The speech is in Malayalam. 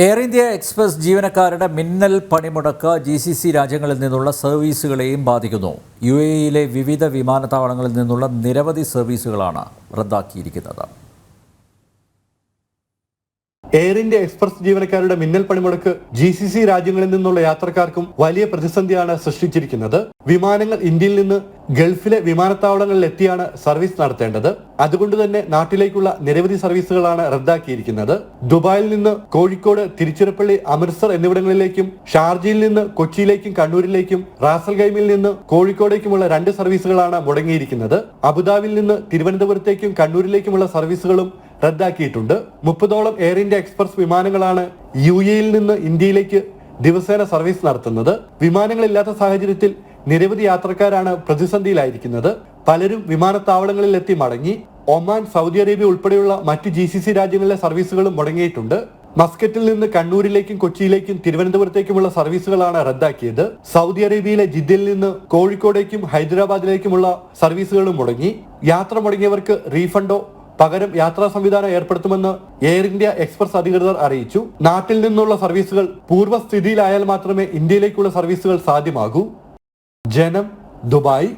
എയർ ഇന്ത്യ എക്സ്പ്രസ് ജീവനക്കാരുടെ മിന്നൽ പണിമുടക്ക് GCC രാജ്യങ്ങളിൽ നിന്നുള്ള സർവീസുകളെയും ബാധിക്കുന്നു. UAE-യിലെ വിവിധ വിമാനത്താവളങ്ങളിൽ നിന്നുള്ള നിരവധി സർവീസുകളാണ് റദ്ദാക്കിയിരിക്കുന്നത്. എയർ ഇന്ത്യ എക്സ്പ്രസ് ജീവനക്കാരുടെ മിന്നൽ പണിമുടക്ക് GCC രാജ്യങ്ങളിൽ നിന്നുള്ള യാത്രക്കാർക്കും വലിയ പ്രതിസന്ധിയാണ് സൃഷ്ടിച്ചിരിക്കുന്നത്. വിമാനങ്ങൾ ഇന്ത്യയിൽ നിന്ന് ഗൾഫിലെ വിമാനത്താവളങ്ങളിൽ എത്തിയാണ് സർവീസ് നടത്തേണ്ടത്. അതുകൊണ്ട് തന്നെ നാട്ടിലേക്കുള്ള നിരവധി സർവീസുകളാണ് റദ്ദാക്കിയിരിക്കുന്നത്. ദുബായിൽ നിന്ന് കോഴിക്കോട്, തിരുച്ചിറപ്പള്ളി, അമൃത്സർ എന്നിവിടങ്ങളിലേക്കും ഷാർജയിൽ നിന്ന് കൊച്ചിയിലേക്കും കണ്ണൂരിലേക്കും റാസൽ ഖൈമിൽ നിന്ന് കോഴിക്കോടേക്കുമുള്ള 2 സർവീസുകളാണ് മുടങ്ങിയിരിക്കുന്നത്. അബുദാബിയിൽ നിന്ന് തിരുവനന്തപുരത്തേക്കും കണ്ണൂരിലേക്കുമുള്ള സർവീസുകളും റദ്ദാക്കിയിട്ടുണ്ട്. 30ഓളം എയർ ഇന്ത്യ എക്സ്പ്രസ് വിമാനങ്ങളാണ് UAE-യിൽ നിന്ന് ഇന്ത്യയിലേക്ക് ദിവസേന സർവീസ് നടത്തുന്നത്. വിമാനങ്ങളില്ലാത്ത സാഹചര്യത്തിൽ നിരവധി യാത്രക്കാരാണ് പ്രതിസന്ധിയിലായിരിക്കുന്നത്. പലരും വിമാനത്താവളങ്ങളിൽ എത്തി മടങ്ങി. ഒമാൻ, സൗദി അറേബ്യ ഉൾപ്പെടെയുള്ള മറ്റ് GCC രാജ്യങ്ങളിലെ സർവീസുകളും മുടങ്ങിയിട്ടുണ്ട്. മസ്കറ്റിൽ നിന്ന് കണ്ണൂരിലേക്കും കൊച്ചിയിലേക്കും തിരുവനന്തപുരത്തേക്കുമുള്ള സർവീസുകളാണ് റദ്ദാക്കിയത്. സൗദി അറേബ്യയിലെ ജിദ്ദയിൽ നിന്ന് കോഴിക്കോടേക്കും ഹൈദരാബാദിലേക്കുമുള്ള സർവീസുകളും മുടങ്ങി. യാത്ര മുടങ്ങിയവർക്ക് റീഫണ്ടോ പകരം യാത്രാ സംവിധാനം ഏർപ്പെടുത്തുമെന്ന് എയർ ഇന്ത്യ എക്സ്പ്രസ് അധികൃതർ അറിയിച്ചു. നാട്ടിൽ നിന്നുള്ള സർവീസുകൾ പൂർവ്വസ്ഥിതിയിലായാൽ മാത്രമേ ഇന്ത്യയിലേക്കുള്ള സർവീസുകൾ സാധ്യമാകൂ. ജനം, ദുബായ്.